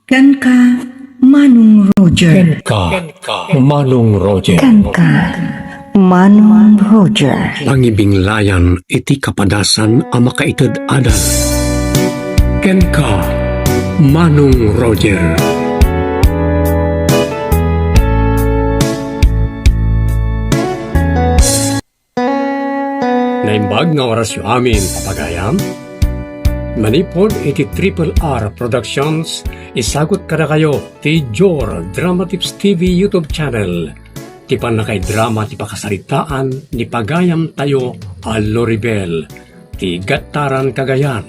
Ken ka Manong Roger. Manong Roger. Ken ka Manong Roger. Pangibinglayan iti kapadasan a makaited adal. Ken ka Manong Roger. Naimbag nga oras yu amin papagayam. Manipod iti Triple R Productions, isagot kada kayo ti Jor Drama Tips TV YouTube channel. Ti panakay drama ti pakasaritaan ni pagayam tayo a Loribel, ti Gattaran Cagayan.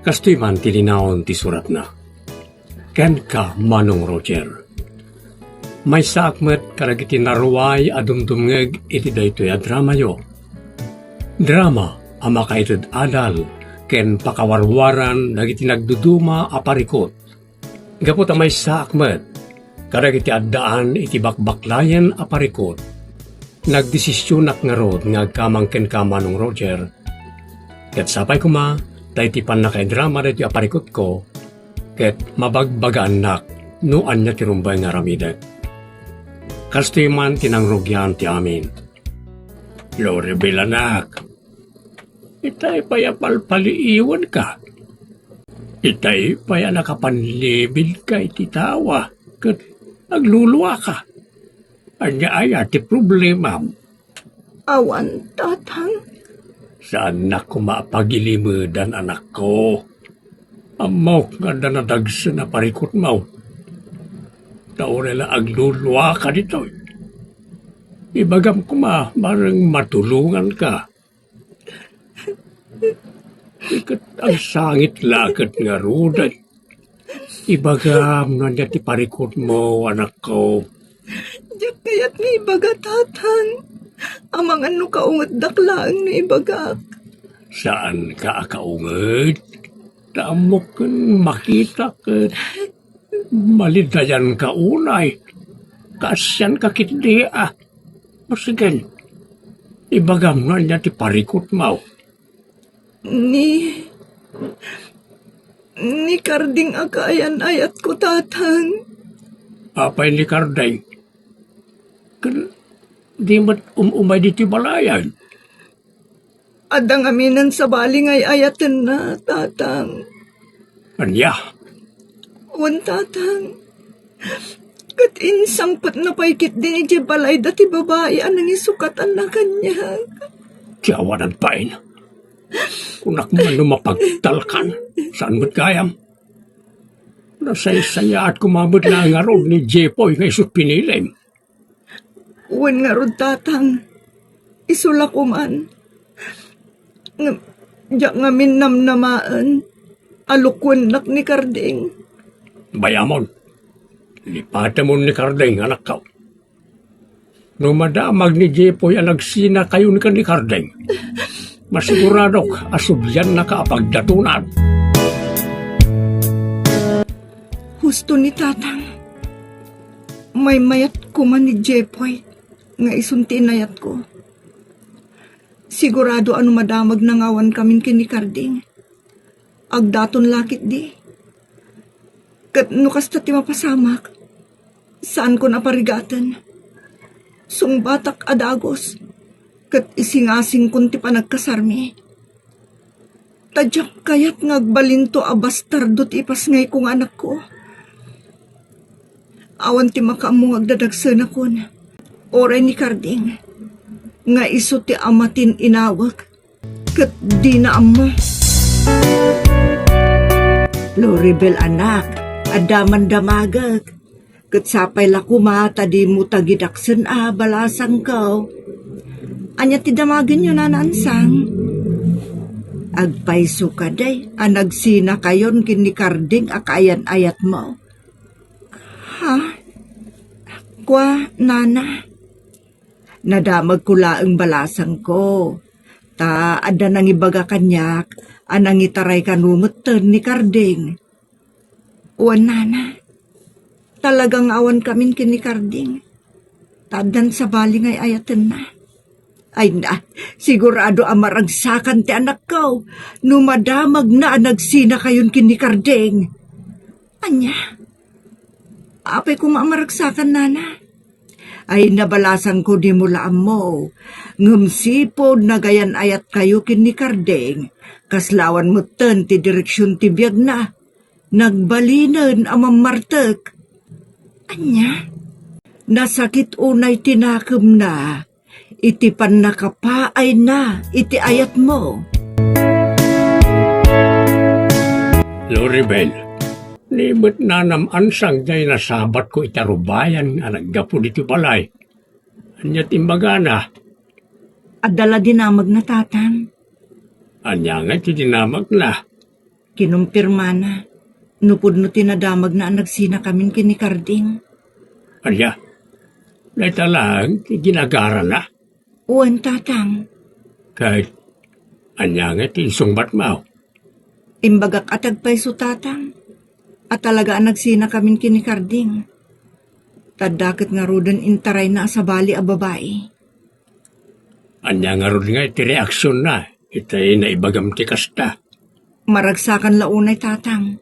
Kastoy man ti linaon ti surat na. Ken ka Manong Roger. May saakmet karagiti naruway adumdumngeg iti daytoy a drama yo. Drama a makaited adal ken pakawarwaran dagiti nagduduma a parikot. Gapot a may saakmet kadagiti addaan iti bakbaklayen a parikot. Nagdesisyonak nga rod nga agkamang ken ka Manong Roger. Ket sapay kuma tayo ti panakay drama dito a parikot ko ket mabagbagaan nak no anya ti rumbay nga ramidet. Kastoy man tinangrugyan ti amin. Loribel anak, itay paya palpaliiwan ka. Itay paya nakapanlibil ka iti tawa, kat nagluluwa ka. Anya ay ati problema. Awan, tatang. Saan na kumapagilimudan anak ko? Amaw nga danadagsa na parikot mo. Tao nila agluluwa ka dito. Ibagam ko marang matulungan ka. Ikat ang sangit lakad nga ruday. Ibagam na niya ti parikot mo, anak ko. Diyak kaya't nga ibaga, tatang. Amang ano kaungat daklaang na ibagak. Saan ka akaungad? Tamok kan makita ka. Malidayan ka unay. Kasyan ka kiti O sige, ibagam na niya ti parikot mo. Ni karding akayan ayat ko, tatang. Apay ni Karday. Di mat umay di ti balayan. Adang aminan sa baling ay ayatan na, tatang. Anya, Wan, tatang. Kat insangpat na paikit din iti balay dati babae anang isukatan na kanya. tiyawanan pa ina. Kunak man lumapagtalkan. Saan mo't gayam? Nasay-saya at kumamot na nga ron ni Jepoy nga isut pinilim. Wan nga ron, tatang. Isula ko man. Diyak nga minnamnamaan. Alukwan nak ni Karding. Bayamon, lipata mo ni Kardeng, anak ka. No madamag ni Jepoy ang nagsina kayo ni Kardeng, masiguradok asubyan na kaapagdatunan. Husto ni tatang. May mayat ko man ni Jepoy nga isunti nayat ko. Sigurado ano madamag nangawan kamin kini Karding. Agdaton lakit di. Kat nukas ti mapasamak. Saan ko naparigatan? Sungbatak adagos. Kat isingasing kun ti panagkasarmi. Tadyak kayat ngagbalinto a bastardot ipas ngay kong anak ko. Awan ti makaamong agdadagsan akon. Oray ni Karding. Nga iso ti amatin inawag. Kat di na amo. Loribel anak, adaman damagag. Kat sapay lakuma, tadi mo tagidaksan balasang kao. Anya ti damagin yun nanansang. Agpaiso ka day, anagsina kayon kini Karding akayan ayat mo. Ha? Kwa, nana? Nadamag ko laang balasang ko. Ta, ada nang ibaga kanyak, anang itaray kanumutan ni Karding. Wan, nana. Talagang awan kamin kini Karding. Tadan sa baling ay ayatan na. Ay na, sigurado amaragsakan ti anak ko. Numadamag na nagsina kayon kini Karding. Anya? Apay ko maamaragsakan, nana. Ay nabalasan ko di mula mo. Ngumsipod na gayan ayat kayo kin ni Kardeng. Kaslawan mo ten ti direksyon ti biyag na. Nagbalinan amang martek. Anya? Nasakit unay tinakem na. Iti pan nakapaay na iti ayat mo. Loribel, nimot na namansang jay nasabat ko itarubayan nga naggapo dito balay. Anyat imbaga na, Adala dinamag na tatang. anya nga ti dinamag na. Kinumpirma na. Nupod no tinadamag na ang nagsina kamin kini Karding. Anya, naita lang ti ginagara na. Uwan tatang. Kahit anya nga ti sungbat mo. Imbagak atagpay so tatang. At talaga ang nagsina kamin kini Karding. Tadakit nga rudan intaray na sa bali a babae. Anya nga ron nga iti reaksyon na. Itay na ibagam ti kasta. Maragsakan launay tatang.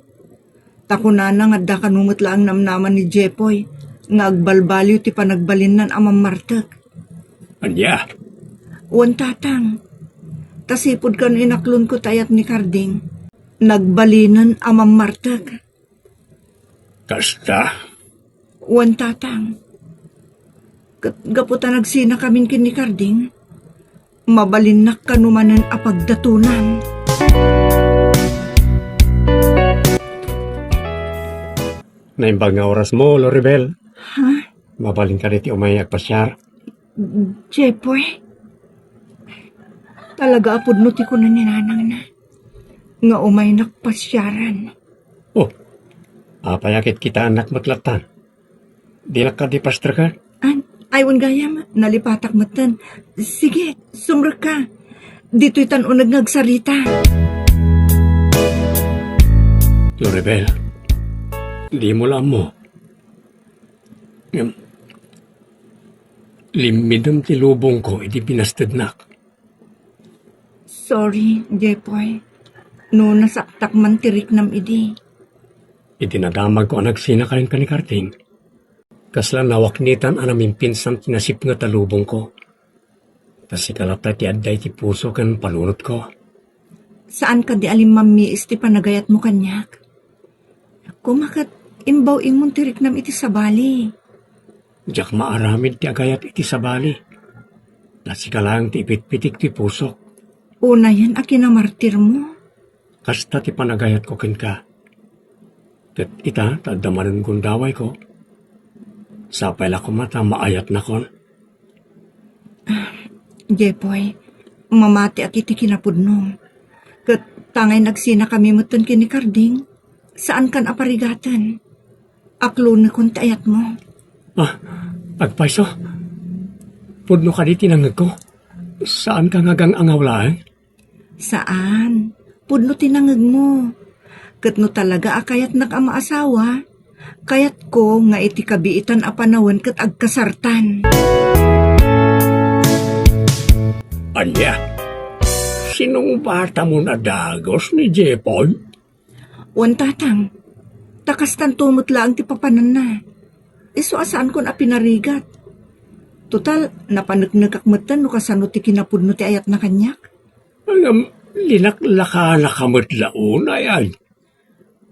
Takunana nga da kanungot lang namnaman ni Jepoy. Nga agbalbaliw ti panagbalinnan amang martek. Anya, Uwan tatang. Tasipod kan inaklon ko tayat ni Karding. Nagbalinan amang martek. kasta. Uwan tatang. Gaputa nagsina kamin kini Karding. Mabalinak kanumanan apagdatunan. Naimbag nga oras mo, Loribel. Ha? Mabalin ka rin ti umay agpasyar. Jepoy? Talaga apod no ti ko na ninanang na. Nga umay nakpasyaran. Oh, apayakit kita anak matlatan. Di na ka di pastor ka? Aywan gayam, nalipatak matan. Sige, sumra ka. Dito'y tanunag nagsarita. Loribel, di mo lang mo. Limidam ti lubong ko, iti binastad nak. Sorry, Jepoy. No nasaktak man tirik nam idi. Iti nadamag ko ang nagsina ka rin ka ni Karting. Kasla nawaknitan ang naming pinsan tinasip nga talubong ko. Tas ikalapta ti adday ti puso kan panunot ko. Saan ka di alim mamiis ti panagayat mo kanyak? Kumakat imbaw imong tirik nam iti sabali. Diyak maaramid ti agayat iti sabali. Nasikalang ti ipitpitik ti puso. Una yan a kinamartir mo. Kasta ti panagayat ko ken ka. Ket ita, tadamanan gundaway ko. Sapay la ko mata, maayat na kon. Jepoy, mamati akiti kinapudno. Kat tangay nagsina kami mutan kini Karding. Saan kan aparigatan? Aklo na kung tayat mo. Ah, agpaiso. Pudno ka di tinangag ko. Saan ka ngagang angawlaan? Saan? Pudno tinangag mo. Kat no talaga akayat nakamaasawa. Kayat ko nga iti kabiitan a panawan kat agkasartan. Anya, sinong bata mo na dagos ni Jepoy? Wan tatang, takas tantumot lang ti papanan na. Iso asaan kon a pinarigat. Total, napanagnagakmatan no kasano ti kinapudno ti ayat na kanyak. Ang linaklaka na kamatlaon ay.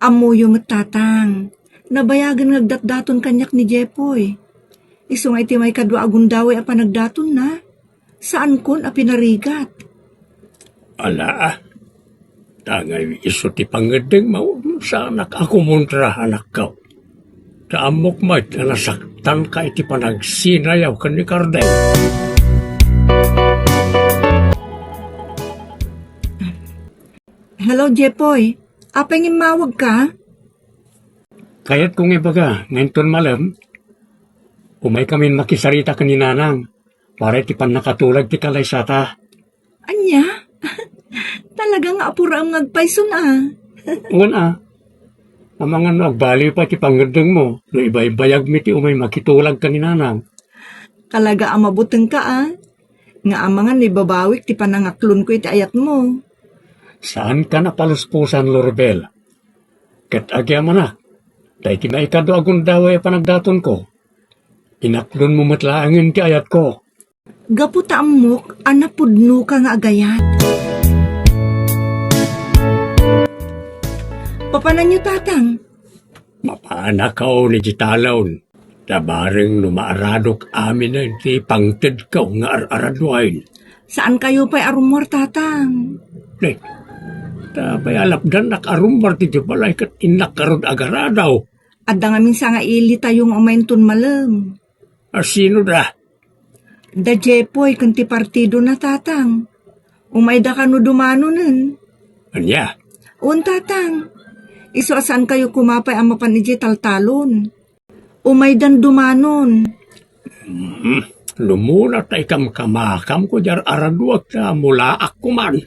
Amuyo met tatang, nabayagan nagdatdaton kanyak ni Jepoy. Iso nga iti may kadwa agundaway a panagdaton na. Saan kon a pinarigat? Ala, tangay iso ti pangadeng mo sa anak ako muntra anak ka. Kaamok mat na nasaktan ka iti panagsinayaw ka ni Kardeng. Hello, Jepoy. Apeng imawag ka? Kaya't kung ibaga, ngayon malam, umay kami makisarita ka ni Nanang, para iti pan nakatulag ti kalaysata. Anya? Talagang apura ang ngagpayso na. Una, ang mga nagbaliw pa ti pangadeng mo, no iba-ibayag mi ti umay makitulag ka ni Nanang. Kalaga ang mabuteng ka Nga amangan ni babawik ti panangaklon ko iti ayat mo. Saan ka napaluspusan, Lorbel? Kat agya mo na, Dahil tinaikado akong daway panagdaton ko. Inaklon mo matlaangin ti ayat ko. Gaputa amok, anapudno ka nga agayat. Papanan niyo, tatang? Mapanakaw ni Jitalon. Tabareng numaaradok amin na ti pangted ka nga araradwain. Saan kayo pa'y arumor, tatang? Nay, tapay alapdan nakarumbar ti balay kat inakarod agaradaw. Adda nga minsan nga ili tayong umaintun malam. Sino da? Da jepoy kanti partido na, tatang. Umayda ka no dumano nun. Anya? Un, tatang. Iso asan kayo kumapay ang mapaniji taltalon. Umaydan dumanon. Lumuna tay kamakam ko jar araduak sa mula akuman.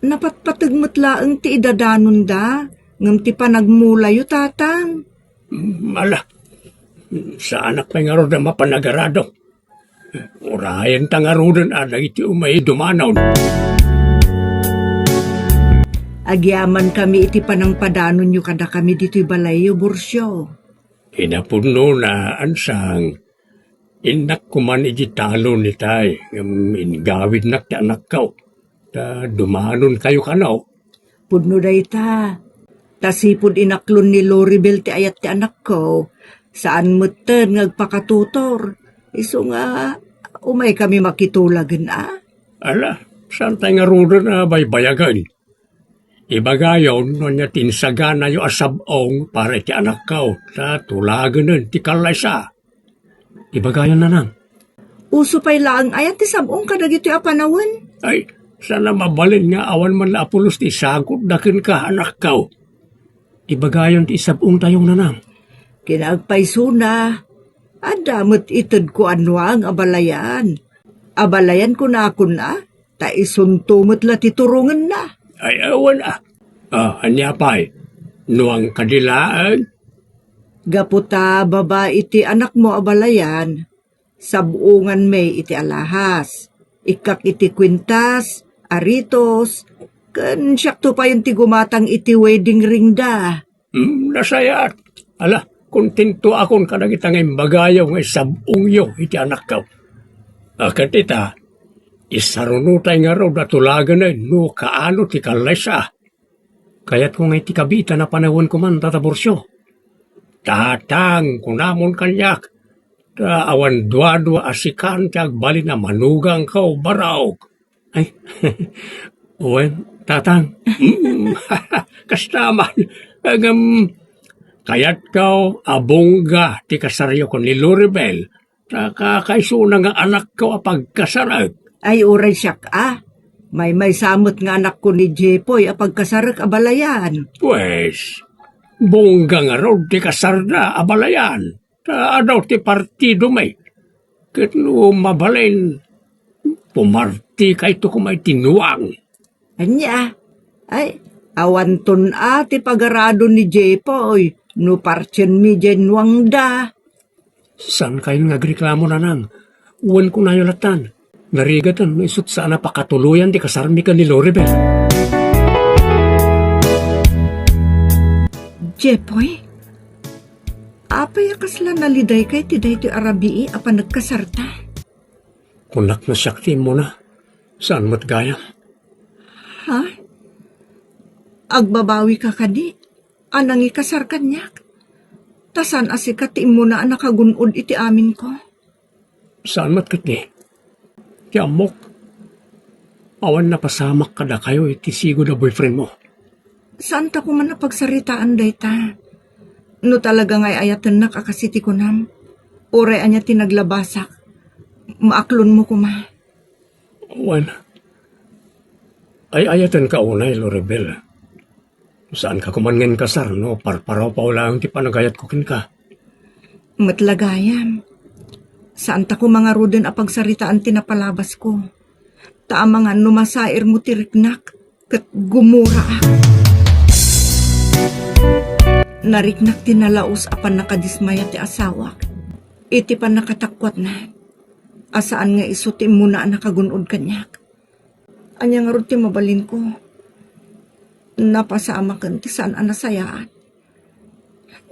Napatpatagmatlaang ti idadanon da. Ngam ti panagmulayo, tatang. Mala, sa anak pa nga ro na mapanagarado. Urayan tangarudan ada iti umay dumanaw. Agyaman kami iti panang padanon nyo kada kami dito'y balayo, Bursyo. Inapuno na ansang. Inak kuman iti talo ni tay. Ingawid nak ti anak kaw. Ta dumanon kayo kanaw. Pudno day ta. Tasipod inaklon ni Loribel ti ayat ti anak ko. Saan meten ngagpakatutor. Iso nga, umay kami makitulagan Ala, saan tayo nga rudo na baybayagan? Ibagayon, no niya tinsagana yung asabong para iti anak kaw. Ta tulagan nun, ti kalaysa. Ibagayon na nang. Uso pa'y laang ayat ti sabong kadagito apanawan. Ay, sana mabalin nga awan man la apulos ti sagot dakin ka anak kaw. Ibagayon ti sabong tayong nanang. Kinagpaysuna. Adamot itod ko anwang abalayan. Abalayan ko na ako na. Ta isuntumot la titurungan na. Ay, awan anya pa'y, nuang kadilaan. Gaputa baba iti anak mo abalayan. Sabungan may iti alahas. Ikak iti kwintas, aritos. Kan siyakto pa yung tigumatang iti wedding ring da. Nasayat. Ala, kontento akong kadagitang imbagayaw ng sabong yo iti anak kaw. Katita, isarunutay nga raw datulagan na no kaano ti kalaysa. Kaya't kung iti kabita na panahon ko man tataborsyo. Tatang kunamon kanyak. Awan dua-dua asikan ti agbali na manugang kaw baraw. Ay, uwen, tatang. Kastaman. Kaya't kaw abongga ti kasaryo ko ni Loribel. Kakaisuna nga anak ko apagkasarag. Ay uray siyak May samot nga anak ko ni Jepoy apagkasarak abalayan. Pues, bongga nga raw ti kasarda abalayan. Adaw ti partido may. Kat no mabalain, pumarti kayto ko may tinuang. Anya, ay, awanton ti pagarado ni Jepoy. No parchen mi jenwang da. Saan kayo nagreklamo na nang? Uwan ko na yulatan. Narigatan, isut sana pakatuluyan di kasarmi ka ni Loribel. Jepoy? Apay akasla naliday kay tiday ti arabii apa nagkasarta? Kunak na sakti mo na. Saan mo't gaya? Ha? Agbabawi ka kadi? Anang ikasar kanyak? Tasan asikatiin mo na nakagunod iti amin ko? Saan mo't kati? Amok. Awan na pasamak kada kayo iti sigo na boyfriend mo. Saan ta ko man napagsaritaan day ta? No talaga nga'y ayatan na kakasiti ko nam. Oray anya tinaglabasak. Maaklon mo kuma. Awan. Ay ayatan ka unay, Loribel. Saan ka kumangan kasar, no? Parparaw pa ulang ti panagayat ko kin ka. Matlagayam. Saan ta ko mga ruden apagsaritaan tinapalabas ko. Taamangan numasair mo tiriknak kat gumura nariknak tinalaos apan nakadismaya ti asawak. Iti pan nakatakwat na. Asaan nga isuti mo na nakagunod kanyak. Anya nga rin ti mabalin ko. Napasama kan ti saan anasayaan.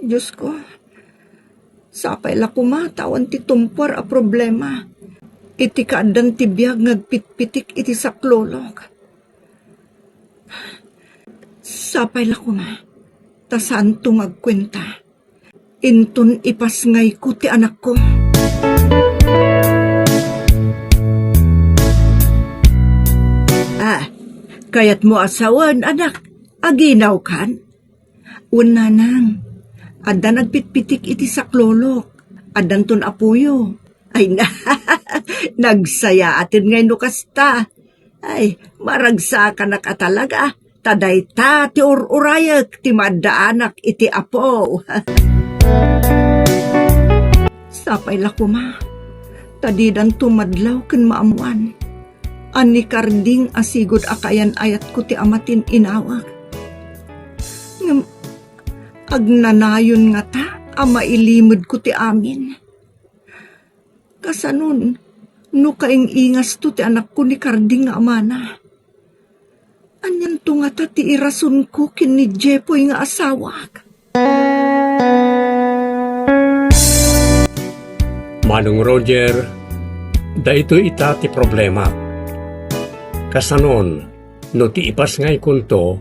Diyos ko, sapay la kumatawan ti tumpar a problema. Iti kaadan ti biyag ngagpitpitik iti saklolog. Sapay la kuma, tasaan to ngagkwenta. Inton ipasngay ko ti anak ko. Kayat mo asawan, anak. Aginaw kan? Una nang, ada nagpitpitik iti saklolog. Adan ton apuyo. Ay na, nagsaya atin ngay no kasta. Ay, maragsa ka na ka talaga. Taday ta, ti ururayak, ti madaanak iti apo. Sapay la kuma, tadidan tumadlaw ken maamuan. Ani karding asigod akayan ayat ko ti amatin inawag. Ngam, agnanayon nga ta, ama ilimod ko ti amin. Kasanon, no kaing ingas to ti anak ko ni karding nga amana. Anyan to nga ta ti irason ko kin ni Jepoy nga asawag. Manong Roger, dahito ita ti problema. Kasanon, no ti ipas ngay kunto,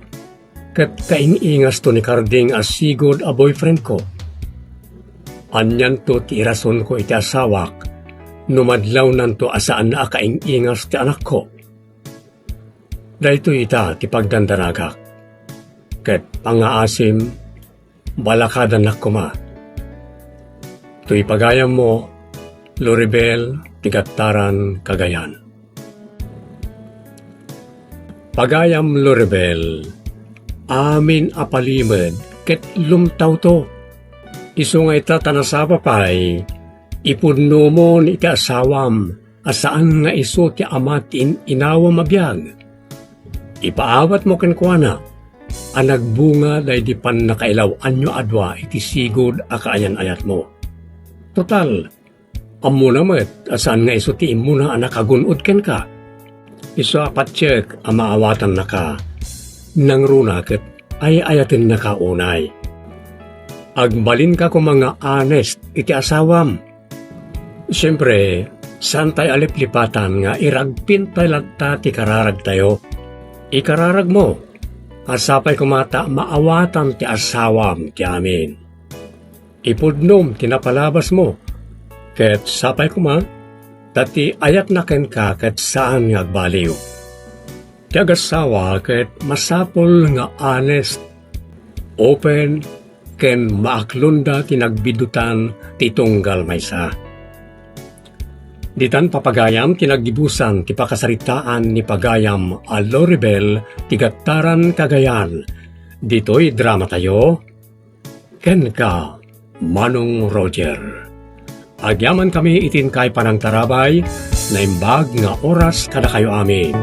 kat kaingingas to ni Karding as sigod a boyfriend ko. Anyan to ti irason ko iti asawak, no madlaw nanto asaan na kaingingas ti anak ko. Dahito ita ti pagdandaragak, kat pangaasim, balakadan na kuma. To ipagayam mo, Loribel, Tigataran, Cagayan. Pagayam Loribel, amin apalimad, ket lumtaw to. Iso nga ita tanasapa pa'y, ipunno mo ni iti asawam, asaan nga iso ti amatin inawam abiyag. Ipaawat mo kenkwana, anagbunga day di pan nakailaw anyo adwa iti sigod a kaayan-ayat mo. Total, amo namat, asaan nga iso ti imuna anak agunod ken ka. Iso apatsek ang maawatan na ka, nang runaket ay ayatin na ka unay. Agbalin ka kung mga honest iti asawam. Siyempre, saan tayo aliplipatan nga iragpin tayo lagta ti kararag tayo. Ikararag mo, asapay kumata maawatan ti asawam ti amin. Ipudnom tinapalabas mo, ket sapay kuma, dati ayat na ken ka ket saan nga agbaliw. Ti agasawa ket masapol nga honest, open, ken maaklunda ti nagbidutan ti tunggal maysa. Ditan papagayam ti nagdibusan ti pakasaritaan ni pagayam a Loribel ti Gataran, Cagayan. Dito'y drama tayo, ken ka, Manong Roger. Agyaman kami itin kay panang tarabay, na imbag nga oras kada kayo amin.